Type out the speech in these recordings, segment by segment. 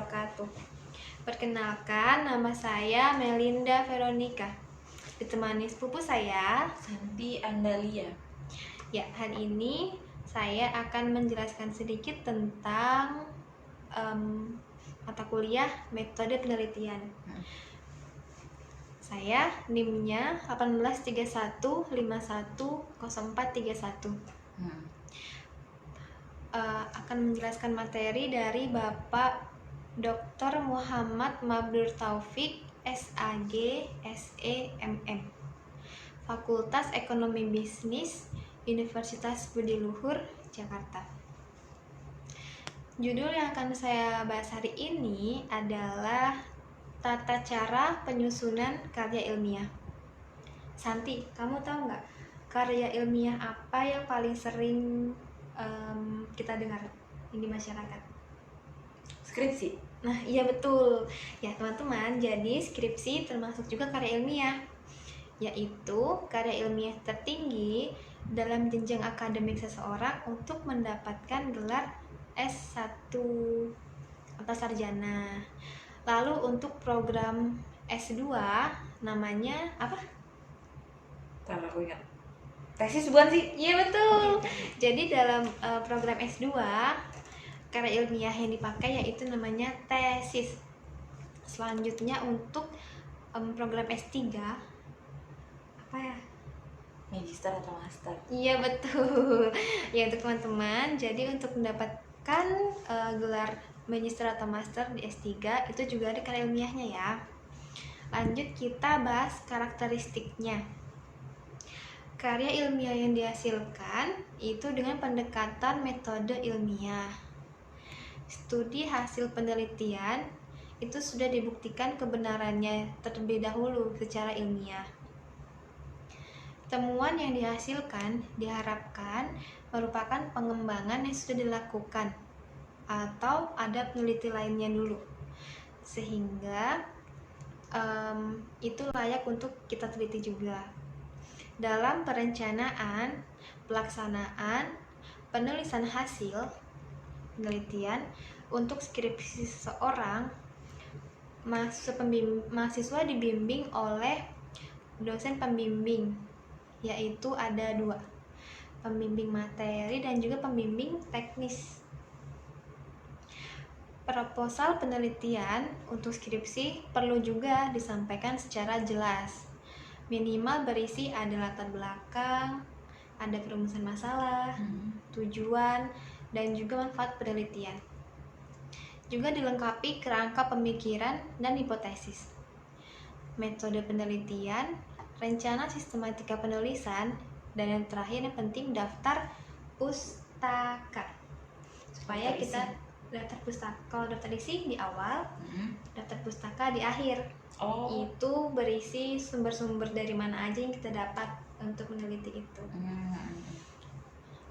wabarakatuh. Perkenalkan, nama saya Melinda Veronica. Ditemani sepupu saya, Santi Andalia. Ya, hari ini saya akan menjelaskan sedikit tentang mata kuliah metode penelitian. Saya NIM-nya 1831510431. Akan menjelaskan materi dari Bapak Dr. Muhammad Mabdur Taufik, SAG, SEMM, Fakultas Ekonomi Bisnis, Universitas Budi Luhur, Jakarta. Judul yang akan saya bahas hari ini adalah tata cara penyusunan karya ilmiah. Santi, kamu tahu nggak karya ilmiah apa yang paling sering kita dengar di masyarakat? Skripsi. Nah, iya betul. Ya, teman-teman, jadi skripsi termasuk juga karya ilmiah, yaitu karya ilmiah tertinggi dalam jenjang akademik seseorang untuk mendapatkan gelar S1 atau sarjana. Lalu untuk program S2 namanya apa? Tahu aku ingat. Tesis bukan sih? Iya betul. Jadi dalam program S2 karya ilmiah yang dipakai yaitu namanya tesis. Selanjutnya untuk program S3 apa ya? Magister atau master. Iya betul. Ya untuk teman-teman, jadi untuk mendapatkan gelar magister atau master di S3 itu juga ada karya ilmiahnya ya. Lanjut kita bahas karakteristiknya. Karya ilmiah yang dihasilkan itu dengan pendekatan metode ilmiah. Studi hasil penelitian itu sudah dibuktikan kebenarannya terlebih dahulu secara ilmiah. Temuan yang dihasilkan diharapkan merupakan pengembangan yang sudah dilakukan atau ada peneliti lainnya dulu, sehingga itu layak untuk kita teliti juga. Dalam perencanaan, pelaksanaan, penulisan hasil penelitian untuk skripsi seseorang, mahasiswa dibimbing oleh dosen pembimbing, yaitu ada 2, pembimbing materi dan juga pembimbing teknis. Proposal penelitian untuk skripsi perlu juga disampaikan secara jelas. Minimal berisi ada latar belakang, ada perumusan masalah, tujuan, dan juga manfaat penelitian. Juga dilengkapi kerangka pemikiran dan hipotesis, metode penelitian, rencana sistematika penulisan, dan yang terakhir yang penting daftar pustaka. Supaya kita daftar pustaka, kalau daftar isi di awal, daftar pustaka di akhir. Itu berisi sumber-sumber dari mana aja yang kita dapat untuk meneliti itu.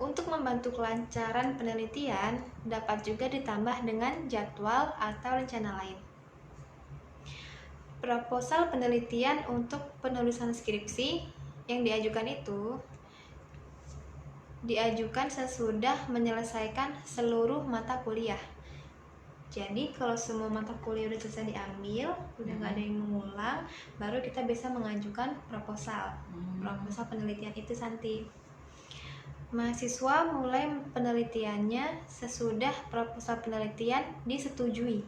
Untuk membantu kelancaran penelitian dapat juga ditambah dengan jadwal atau rencana lain. Proposal penelitian untuk penulisan skripsi yang diajukan itu diajukan sesudah menyelesaikan seluruh mata kuliah. Jadi kalau semua mata kuliah udah selesai diambil, udah nggak ada yang mengulang, baru kita bisa mengajukan proposal penelitian itu, Santi. Mahasiswa mulai penelitiannya sesudah proposal penelitian disetujui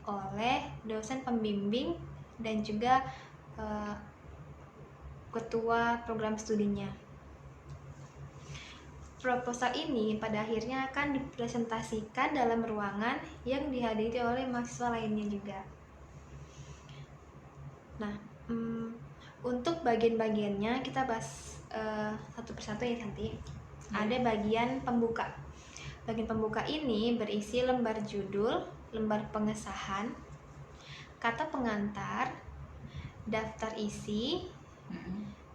oleh dosen pembimbing dan juga ketua program studinya. Proposal ini pada akhirnya akan dipresentasikan dalam ruangan yang dihadiri oleh mahasiswa lainnya juga. Nah, untuk bagian-bagiannya kita bahas satu persatu ya, Santi. Ada bagian pembuka. Bagian pembuka ini berisi lembar judul, lembar pengesahan, kata pengantar, daftar isi,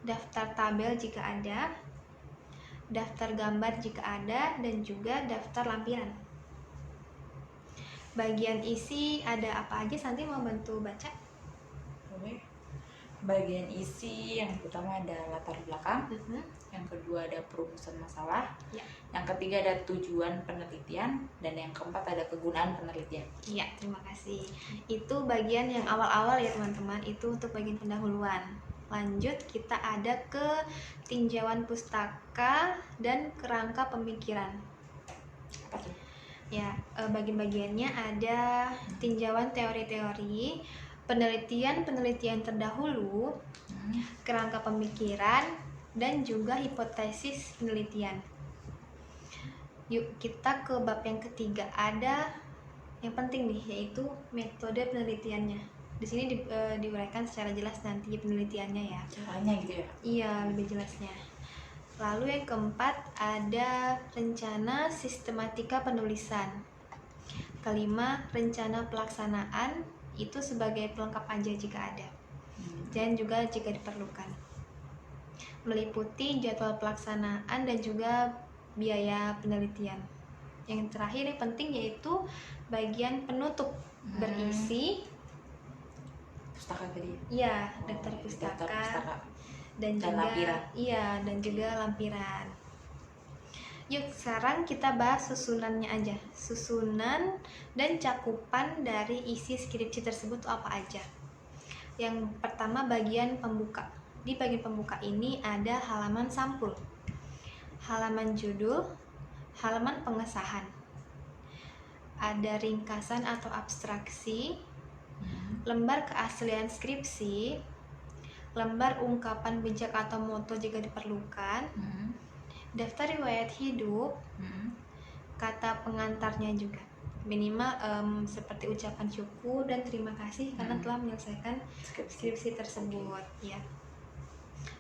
daftar tabel jika ada, daftar gambar jika ada, dan juga daftar lampiran. Bagian isi ada apa aja, Santi mau bantu baca? bagian isi yang pertama ada latar belakang, yang kedua ada perumusan masalah, Ya. yang ketiga ada tujuan penelitian, dan yang keempat ada kegunaan penelitian. Iya, terima kasih. Itu bagian yang awal-awal ya teman-teman, itu untuk bagian pendahuluan. Lanjut kita ada ke tinjauan pustaka dan kerangka pemikiran. Apa tuh? Ya, bagian-bagiannya ada tinjauan teori-teori, penelitian terdahulu, kerangka pemikiran, dan juga hipotesis penelitian. Yuk kita ke bab yang ketiga, ada yang penting nih, yaitu metode penelitiannya. Di sini diuraikan secara jelas nanti penelitiannya ya. Caranya gitu ya? Iya, lebih jelasnya. Lalu yang keempat ada rencana sistematika penulisan. Kelima, rencana pelaksanaan, itu sebagai pelengkap aja jika ada. Dan juga jika diperlukan. Meliputi jadwal pelaksanaan dan juga biaya penelitian. Yang terakhir yang penting yaitu bagian penutup berisi pustaka tadi. Iya, daftar pustaka. Dan juga lampiran. Iya, dan juga lampiran. Yuk sekarang kita bahas susunannya aja. Susunan dan cakupan dari isi skripsi tersebut apa aja. Yang pertama bagian pembuka. Di bagian pembuka ini ada halaman sampul, halaman judul, halaman pengesahan, ada ringkasan atau abstraksi, lembar keaslian skripsi, lembar ungkapan bijak atau moto jika diperlukan, daftar riwayat hidup, kata pengantarnya juga minimal seperti ucapan syukur dan terima kasih karena telah menyelesaikan skripsi tersebut ya.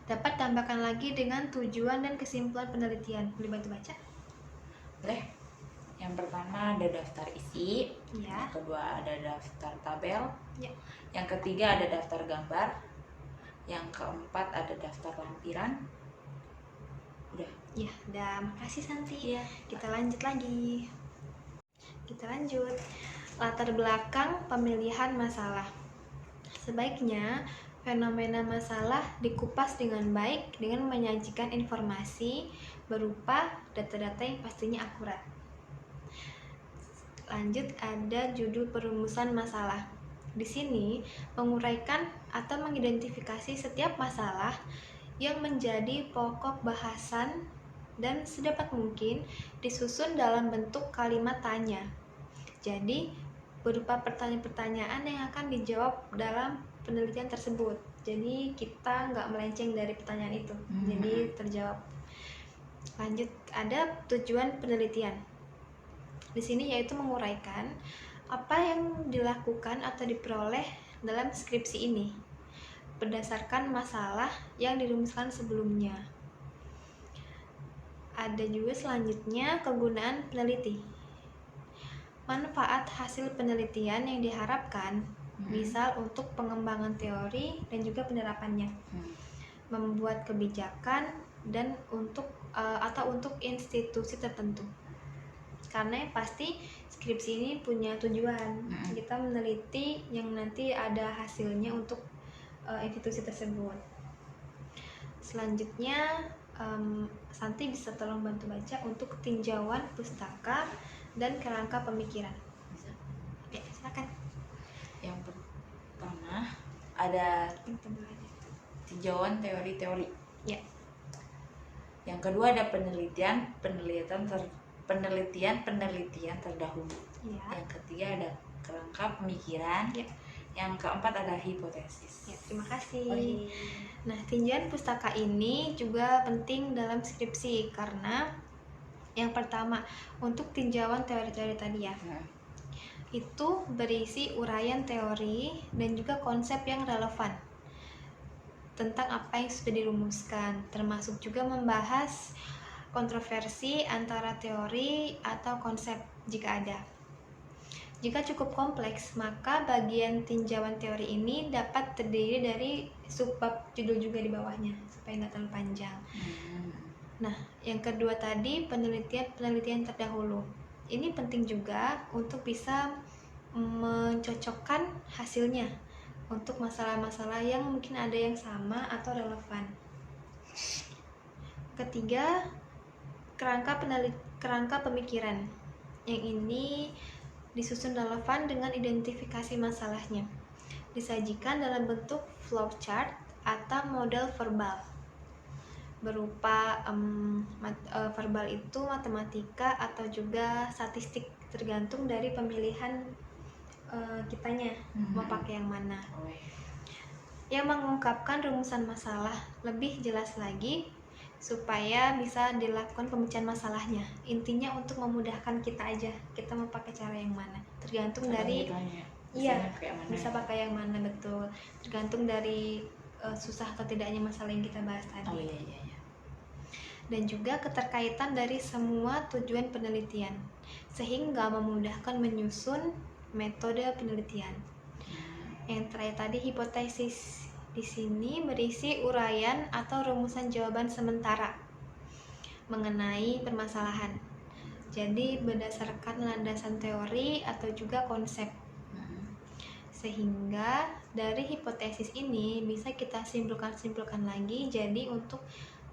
Dapat tambahkan lagi dengan tujuan dan kesimpulan penelitian. Boleh bantu baca? Boleh. Yang pertama ada daftar isi, Ya. yang kedua ada daftar tabel, Ya. yang ketiga ada daftar gambar, yang keempat ada daftar lampiran. Udah. Ya, udah. Makasih Santi. Iya. Kita lanjut lagi. Latar belakang pemilihan masalah. Sebaiknya fenomena masalah dikupas dengan baik dengan menyajikan informasi berupa data-data yang pastinya akurat. Lanjut ada judul perumusan masalah. Di sini menguraikan atau mengidentifikasi setiap masalah yang menjadi pokok bahasan dan sedapat mungkin disusun dalam bentuk kalimat tanya. Jadi berupa pertanyaan-pertanyaan yang akan dijawab dalam penelitian tersebut. Jadi kita nggak melenceng dari pertanyaan itu. Jadi terjawab. Lanjut ada tujuan penelitian. Di sini yaitu menguraikan apa yang dilakukan atau diperoleh dalam skripsi ini berdasarkan masalah yang dirumuskan sebelumnya. Ada juga selanjutnya kegunaan peneliti. Manfaat hasil penelitian yang diharapkan, misal untuk pengembangan teori dan juga penerapannya, membuat kebijakan dan untuk institusi tertentu. Karena pasti skripsi ini punya tujuan. Kita meneliti yang nanti ada hasilnya untuk institusi tersebut. Selanjutnya Santi bisa tolong bantu baca untuk tinjauan pustaka dan kerangka pemikiran. Bisa. Ya, silakan. Yang pertama ada tinjauan teori-teori. Ya. Yang kedua ada penelitian terdahulu. Ya. Yang ketiga ada kerangka pemikiran. Ya. Yang keempat ada hipotesis. Ya, terima kasih. Nah, tinjauan pustaka ini juga penting dalam skripsi karena yang pertama untuk tinjauan teori-teori tadi ya. Itu berisi uraian teori dan juga konsep yang relevan tentang apa yang sudah dirumuskan, termasuk juga membahas kontroversi antara teori atau konsep jika ada. Jika cukup kompleks, maka bagian tinjauan teori ini dapat terdiri dari subbab judul juga di bawahnya supaya nggak terlalu panjang. Nah, yang kedua tadi penelitian terdahulu. Ini penting juga untuk bisa mencocokkan hasilnya untuk masalah-masalah yang mungkin ada yang sama atau relevan. Ketiga, kerangka pemikiran. Yang ini disusun relevan dengan identifikasi masalahnya. Disajikan dalam bentuk flowchart atau model verbal. Berupa verbal itu matematika atau juga statistik, tergantung dari pemilihan kitanya mau pakai yang mana. Yang mengungkapkan rumusan masalah lebih jelas lagi supaya bisa dilakukan pemecahan masalahnya. Intinya untuk memudahkan kita aja, kita mau pakai cara yang mana, tergantung dari bisa pakai yang mana, betul, tergantung dari susah atau tidaknya masalah yang kita bahas tadi. Dan juga keterkaitan dari semua tujuan penelitian, sehingga memudahkan menyusun metode penelitian. Yang terakhir tadi hipotesis. Di sini berisi uraian atau rumusan jawaban sementara mengenai permasalahan. Jadi berdasarkan landasan teori atau juga konsep. Sehingga dari hipotesis ini bisa kita simpulkan lagi, jadi untuk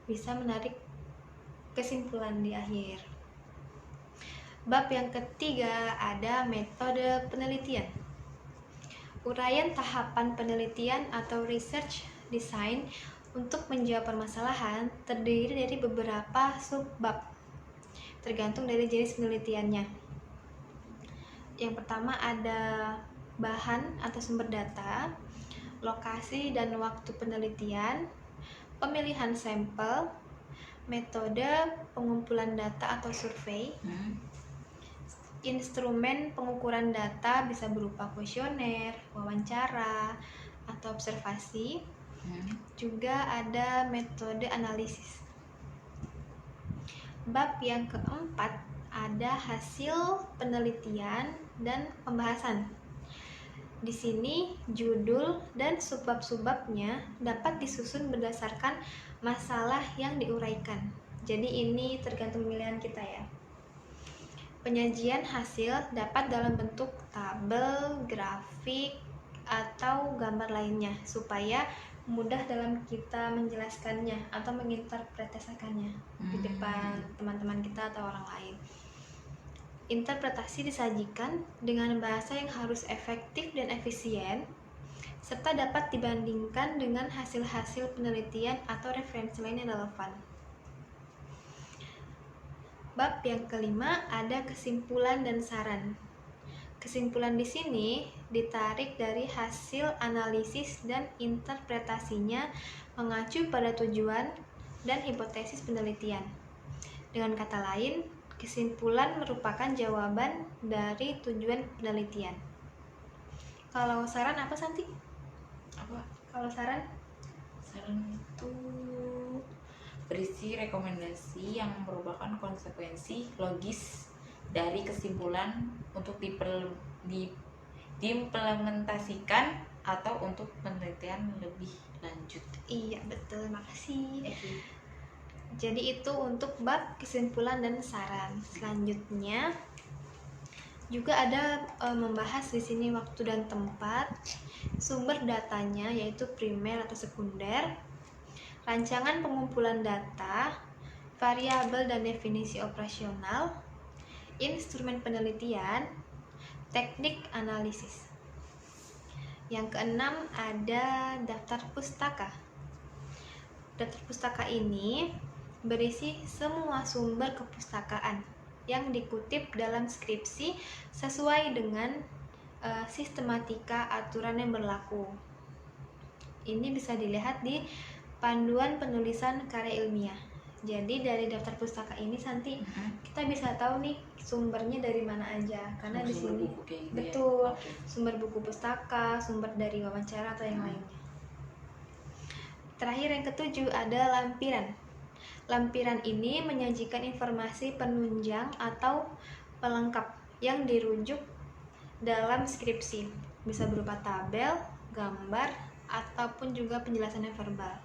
bisa menarik kesimpulan di akhir. Bab yang ketiga ada metode penelitian. Uraian tahapan penelitian atau research design untuk menjawab permasalahan terdiri dari beberapa subbab, tergantung dari jenis penelitiannya. Yang pertama ada bahan atau sumber data, lokasi dan waktu penelitian, pemilihan sampel, metode pengumpulan data atau survei, instrumen pengukuran data bisa berupa kuesioner, wawancara, atau observasi. Juga ada metode analisis. Bab yang keempat ada hasil penelitian dan pembahasan. Di sini judul dan subbab-subbabnya dapat disusun berdasarkan masalah yang diuraikan. Jadi ini tergantung pemilihan kita ya. Penyajian hasil dapat dalam bentuk tabel, grafik, atau gambar lainnya supaya mudah dalam kita menjelaskannya atau menginterpretasikannya di depan teman-teman kita atau orang lain. Interpretasi disajikan dengan bahasa yang harus efektif dan efisien, serta dapat dibandingkan dengan hasil-hasil penelitian atau referensi lain yang relevan. Bab yang kelima ada kesimpulan dan saran. Kesimpulan di sini ditarik dari hasil analisis dan interpretasinya mengacu pada tujuan dan hipotesis penelitian. Dengan kata lain, kesimpulan merupakan jawaban dari tujuan penelitian. Kalau saran apa, Santi? Apa? Kalau saran? Saran itu berisi rekomendasi yang merupakan konsekuensi logis dari kesimpulan untuk diimplementasikan atau untuk penelitian lebih lanjut. Iya, betul. Makasih. Jadi itu untuk bab kesimpulan dan saran. Selanjutnya juga ada membahas di sini waktu dan tempat, sumber datanya yaitu primer atau sekunder, rancangan pengumpulan data, variabel dan definisi operasional, instrumen penelitian, teknik analisis. Yang keenam ada daftar pustaka. Daftar pustaka ini berisi semua sumber kepustakaan yang dikutip dalam skripsi sesuai dengan sistematika aturan yang berlaku. Ini bisa dilihat di panduan penulisan karya ilmiah. Jadi dari daftar pustaka ini Santi kita bisa tahu nih sumbernya dari mana aja, karena di sini betul sumber buku pustaka, sumber dari wawancara atau yang lainnya. Terakhir yang ketujuh ada lampiran. Lampiran ini menyajikan informasi penunjang atau pelengkap yang dirujuk dalam skripsi, bisa berupa tabel, gambar, ataupun juga penjelasannya verbal.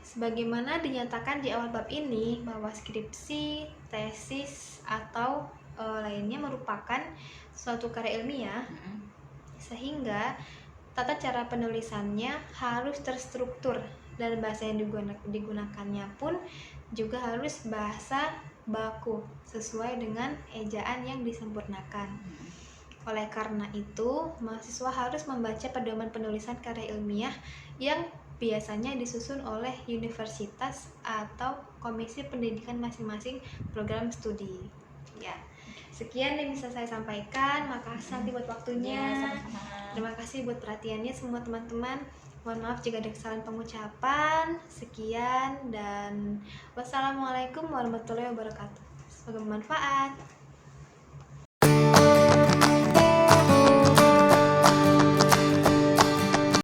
Sebagaimana dinyatakan di awal bab ini bahwa skripsi, tesis, atau lainnya merupakan suatu karya ilmiah Sehingga tata cara penulisannya harus terstruktur dan bahasa yang digunakannya pun juga harus bahasa baku sesuai dengan ejaan yang disempurnakan. Oleh karena itu, mahasiswa harus membaca pedoman penulisan karya ilmiah yang biasanya disusun oleh universitas atau komisi pendidikan masing-masing program studi. Ya, sekian yang bisa saya sampaikan. Makasih nanti buat waktunya. Ya, sama-sama. Terima kasih buat perhatiannya semua teman-teman. Mohon maaf jika ada kesalahan pengucapan. Sekian dan wassalamualaikum warahmatullahi wabarakatuh. Semoga bermanfaat.